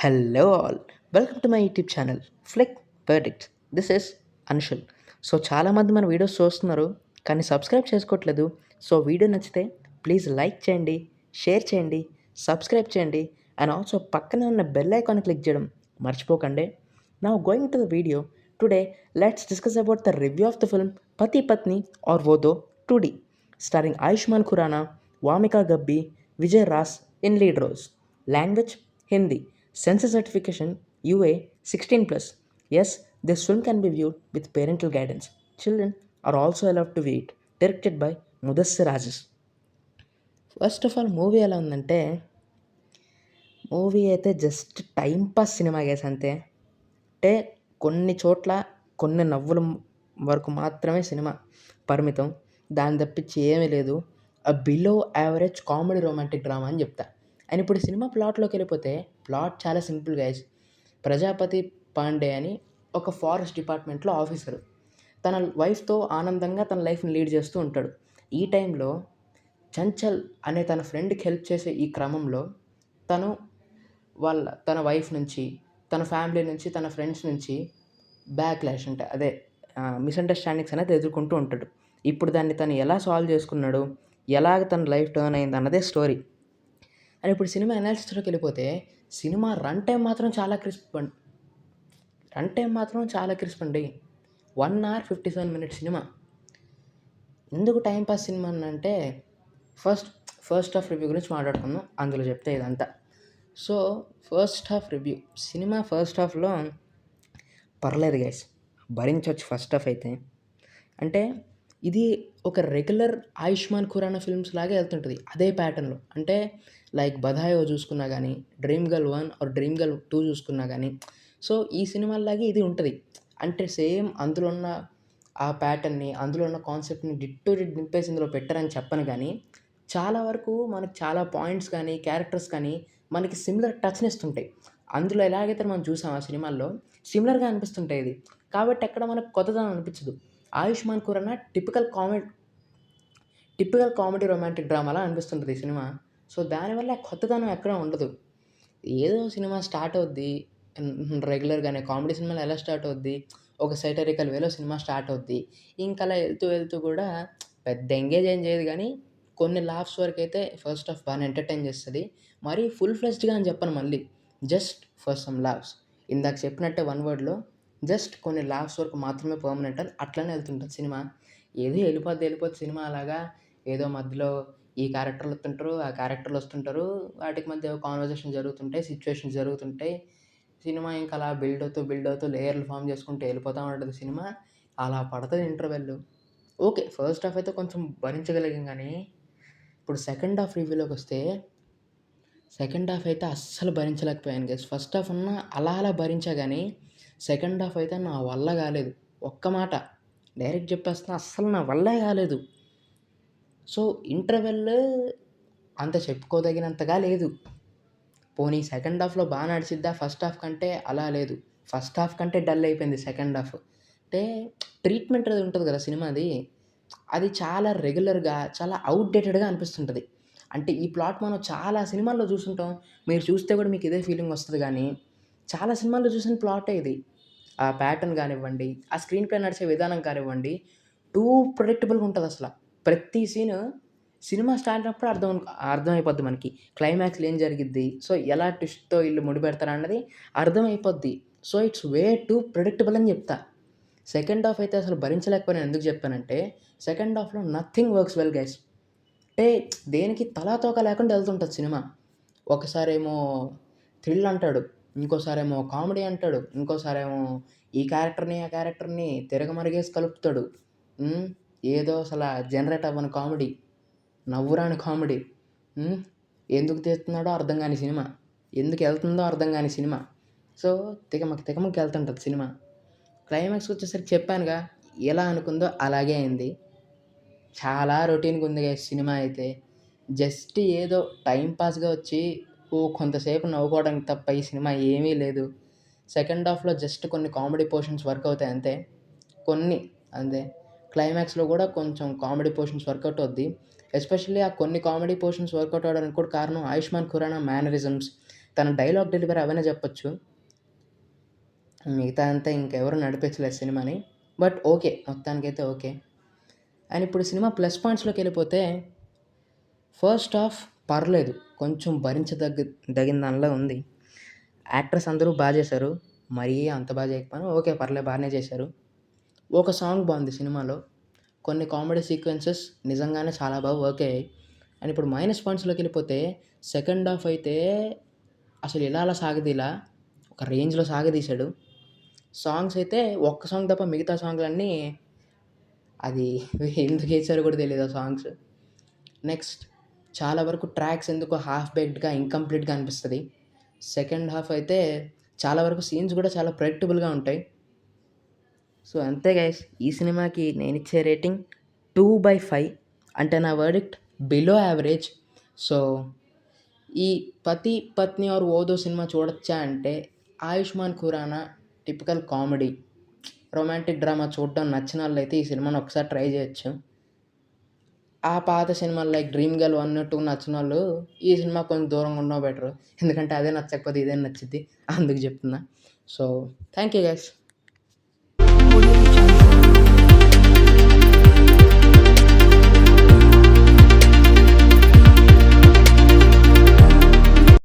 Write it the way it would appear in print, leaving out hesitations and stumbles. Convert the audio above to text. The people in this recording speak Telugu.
Hello all, welcome to my YouTube channel flick verdicts. This is Anshul. So చాలామంది మన వీడియోస్ చూస్తున్నారు కానీ సబ్స్క్రైబ్ చేసుకోవట్లేదు. సో వీడియో నచ్చితే ప్లీజ్ లైక్ చేయండి, షేర్ చేయండి, సబ్స్క్రైబ్ చేయండి అండ్ ఆల్సో పక్కనే ఉన్న బెల్ ఐకాన్ క్లిక్ చేయడం మర్చిపోకండి. Now going to the video. Today let's discuss about the review of the film Pati Patni Aur Woh 2D, starring Ayushmann Khurrana, Vamika Gabbi, Vijay Ras in lead roles. Language Hindi. Census certification UA 16 plus. Yes, this film can be viewed with parental guidance. Children are also allowed to view it. Directed by Mudassir Aziz. First of all movie ఎలా ఉందంటే, మూవీ అయితే జస్ట్ టైం పాస్ సినిమా గేస్ అంతే. అంటే కొన్ని చోట్ల కొన్ని నవ్వుల వరకు మాత్రమే సినిమా పరిమితం. దాన్ని తప్పించి ఏమీ లేదు. Below average comedy romantic drama అని చెప్తా. అండ్ ఇప్పుడు సినిమా ప్లాట్లోకి వెళ్ళిపోతే, ప్లాట్ చాలా సింపుల్ గైస్. ప్రజాపతి పాండే అని ఒక ఫారెస్ట్ డిపార్ట్మెంట్లో ఆఫీసరు తన వైఫ్తో ఆనందంగా తన లైఫ్ని లీడ్ చేస్తూ ఉంటాడు. ఈ టైంలో చంచల్ అనే తన ఫ్రెండ్కి హెల్ప్ చేసే ఈ క్రమంలో తను తన వైఫ్ నుంచి, తన ఫ్యామిలీ నుంచి, తన ఫ్రెండ్స్ నుంచి బ్యాక్లాష్ అంటే అదే మిస్అండర్స్టాండింగ్స్ అనేది ఎదుర్కొంటూ ఉంటాడు. ఇప్పుడు దాన్ని తను ఎలా సాల్వ్ చేసుకున్నాడు, ఎలాగ తన లైఫ్ టర్న్ అయింది అన్నదే స్టోరీ. అండ్ ఇప్పుడు సినిమా అనాలిసిస్లోకి వెళ్ళిపోతే, సినిమా రన్ టైం మాత్రం చాలా క్రిస్ప్ అండి. 1 hour 57 minutes సినిమా. ఎందుకు టైంపాస్ సినిమా అంటే, ఫస్ట్ హాఫ్ రివ్యూ గురించి మాట్లాడుకుందాం, అందులో చెప్తే ఇదంతా. So first half review. Cinema first హాఫ్లో పర్లేదు గైస్, భరించవచ్చు ఫస్ట్ హాఫ్ అయితే. అంటే ఇది ఒక రెగ్యులర్ ఆయుష్మాన్ ఖురానా ఫిల్మ్స్ లాగే వెళ్తుంటుంది అదే ప్యాటర్న్లో. అంటే లైక్ బధాయో చూసుకున్నా కానీ, dream girl 1 or dream girl 2 చూసుకున్నా కానీ, సో ఈ సినిమాలాగే ఇది ఉంటుంది. అంటే సేమ్ అందులో ఉన్న ఆ ప్యాటర్న్ని, అందులో ఉన్న కాన్సెప్ట్ని డిట్టో నింపేసి ఇందులో పెట్టారని చెప్పను కానీ, చాలా వరకు మనకు చాలా పాయింట్స్ కానీ, క్యారెక్టర్స్ కానీ మనకి సిమిలర్ టచ్ని ఇస్తుంటాయి. అందులో ఎలాగైతే మనం చూసాం ఆ సినిమాల్లో సిమిలర్గా అనిపిస్తుంటాయి ఇది. కాబట్టి ఎక్కడ మనకు కొత్తదనం అనిపించదు. Ayushmann Khurana typical comedy romantic డ్రామాలా అనిపిస్తుంటుంది ఈ సినిమా. సో దానివల్ల కొత్తదనం ఎక్కడ ఉండదు. ఏదో సినిమా స్టార్ట్ అవుద్ది రెగ్యులర్గానే. కామెడీ సినిమాలు ఎలా స్టార్ట్ అవుద్ది, ఒక సైటరికల్ వేలో సినిమా స్టార్ట్ అవుద్ది. ఇంకా అలా వెళ్తూ కూడా పెద్ద ఎంగేజ్ ఏం చేయదు కానీ, కొన్ని లాఫ్స్ వరకు అయితే ఫస్ట్ హాఫ్ బాగా ఎంటర్టైన్ చేస్తుంది. మరీ ఫుల్ ఫ్లెజ్డ్గా అని చెప్పను, మళ్ళీ జస్ట్ ఫర్ సమ్ లాఫ్స్. ఇందాక చెప్పినట్టే వన్ వర్డ్లో జస్ట్ కొన్ని లాఫ్స్ వరకు మాత్రమే పర్మనెంట్ అని అట్లనే వెళ్తుంటుంది సినిమా. ఏదో వెళ్ళిపోద్ది సినిమా అలాగా. ఏదో మధ్యలో ఈ క్యారెక్టర్లు వస్తుంటారు, ఆ క్యారెక్టర్లు వస్తుంటారు, వాటికి మధ్య కాన్వర్జేషన్ జరుగుతుంటాయి, సిచ్యువేషన్స్ జరుగుతుంటాయి. సినిమా ఇంకా అలా బిల్డ్ అవుతూ లేయర్లు ఫామ్ చేసుకుంటూ వెళ్ళిపోతూ ఉంటుంది సినిమా. అలా పడుతుంది ఇంటర్వెల్. ఓకే, ఫస్ట్ హాఫ్ అయితే కొంచెం భరించగలిగాం కానీ, ఇప్పుడు సెకండ్ హాఫ్ రివ్యూలోకి వస్తే, సెకండ్ హాఫ్ అయితే అస్సలు భరించలేకపోయాను గైస్. ఫస్ట్ హాఫ్ అలా అలా భరించా కానీ, సెకండ్ హాఫ్ అయితే నా వల్ల కాలేదు. ఒక్క మాట డైరెక్ట్ చెప్పేస్తున్నా, అస్సలు నా వల్లే కాలేదు. సో ఇంటర్వెల్ అంత చెప్పుకోదగినంతగా లేదు. పోనీ సెకండ్ హాఫ్లో బాగా నడిచిద్దా, ఫస్ట్ హాఫ్ కంటే అలా లేదు. ఫస్ట్ హాఫ్ కంటే డల్ అయిపోయింది సెకండ్ హాఫ్. అంటే ట్రీట్మెంట్ అది ఉంటుంది కదా సినిమాది, అది చాలా రెగ్యులర్గా, చాలా అవుట్డేటెడ్గా అనిపిస్తుంటుంది. అంటే ఈ ప్లాట్ మనం చాలా సినిమాల్లో చూసుంటాం. మీరు చూస్తే కూడా మీకు ఇదే ఫీలింగ్ వస్తుంది కానీ, చాలా సినిమాల్లో చూసిన ప్లాటే ఇది. ఆ ప్యాటర్న్ కానివ్వండి, ఆ స్క్రీన్ ప్లే నడిచే విధానం కానివ్వండి, టూ ప్రెడిక్టబుల్గా ఉంటుంది అసలు. ప్రతి సీను సినిమా స్టార్ట్ అయినప్పుడు అర్థమైపోద్ది మనకి. క్లైమాక్స్లో ఏం జరిగిద్ది, సో ఎలా ట్విస్ట్తో వీళ్ళు ముడిపెడతారన్నది అర్థమైపోద్ది. So it's way too predictable అని చెప్తా. సెకండ్ హాఫ్ అయితే అసలు భరించలేకపోయాను. ఎందుకు చెప్పానంటే, సెకండ్ హాఫ్లో నథింగ్ వర్క్స్ వెల్ గైస్. అంటే దేనికి తలాతోక లేకుండా వెళ్తుంటుంది సినిమా. ఒకసారేమో థ్రిల్ అంటాడు, ఇంకోసారేమో కామెడీ అంటాడు, ఇంకోసారేమో ఈ క్యారెక్టర్ని ఆ క్యారెక్టర్ని తిరగమరిగేసి కలుపుతాడు. ఏదో అసలు జనరేట్ అవ్వని కామెడీ, నవ్వురాని కామెడీ. ఎందుకు తీస్తున్నాడో అర్థం కాని సినిమా, ఎందుకు వెళ్తుందో అర్థం కాని సినిమా. సో తికమకి వెళ్తుంటుంది సినిమా. క్లైమాక్స్కి వచ్చేసరికి చెప్పానుగా, ఎలా అనుకుందో అలాగే అయింది. చాలా రొటీన్గా ఉంది సినిమా అయితే. జస్ట్ ఏదో టైంపాస్గా వచ్చి కొంతసేపు నవ్వుకోవడానికి తప్ప ఈ సినిమా ఏమీ లేదు. సెకండ్ హాఫ్లో జస్ట్ కొన్ని కామెడీ పోర్షన్స్ వర్క్ అవుతాయి అంతే, కొన్ని అంతే. క్లైమాక్స్లో కూడా కొంచెం కామెడీ పోర్షన్స్ వర్కౌట్ అవుద్ది. ఎస్పెషల్లీ ఆ కొన్ని కామెడీ పోర్షన్స్ వర్కౌట్ అవ్వడానికి కూడా కారణం ఆయుష్మాన్ ఖురానా మేనరిజమ్స్, తన డైలాగ్ డెలివరీ అవనే చెప్పొచ్చు. మిగతా అంతా ఇంకెవరు నడిపించలేదు సినిమాని. But okay. మొత్తానికైతే ఓకే. అండ్ ఇప్పుడు సినిమా ప్లస్ పాయింట్స్‌లోకెళ్ళిపోతే ఫస్ట్ హాఫ్ పర్లేదు. కొంచెం దగిన దానిలా ఉంది. యాక్టర్స్ అందరూ చేశారు. మరీ అంత చేయకపోయినా ఓకే. పర్లేదు బానే చేశారు. ఒక సాంగ్ బావుంది సినిమాలో. కొన్ని కామెడీ సీక్వెన్సెస్ నిజంగానే చాలా బాగా వర్క్ అయ్యాయి. అండ్ ఇప్పుడు మైనస్ పాయింట్స్‌లోకెళ్ళిపోతే సెకండ్ హాఫ్ అయితే అసలు ఇలా అలా సాగదీలా ఒక రేంజ్‌లో సాగదీశాడు. సాంగ్స్ అయితే ఒక్క సాంగ్ తప్ప మిగతా సాంగ్‌లన్నీ అది ఎందుకేశారో కూడా తెలీదు ఆ సాంగ్స్. నెక్స్ట్ చాలా వరకు ట్రాక్స్ ఎందుకో హాఫ్ బేక్డ్‌గా, ఇంకంప్లీట్‌గా అనిపిస్తది. సెకండ్ హాఫ్ అయితే చాలా వరకు సీన్స్ కూడా చాలా ప్రెడిక్టబుల్‌గా ఉంటాయి. సో, అంతే గైస్. ఈ సినిమాకి నేనిచ్చే రేటింగ్ 2/5 అంటే నా వర్డిక్ట్ బిలో యావరేజ్. సో, ఈ 'పతి పత్ని ఔర్ ఓ' సినిమా చూడొచ్చా అంటే 'Ayushmann Khurana' typical comedy, romantic drama చూడడం నచ్చినోళ్ళైతే ఈ సినిమాని ఒకసారి ట్రై చేయొచ్చు. ఆ పాత సినిమాలు లైక్ 'డ్రీమ్ గర్ల్ 1, 2' నచ్చినోళ్ళు ఈ సినిమా కొంచెం దూరంగా ఉండడం బెటరు. ఎందుకంటే అదే నచ్చకపోతే ఇదేం నచ్చిద్ది. అందుకు చెప్తున్నా. So, thank you guys.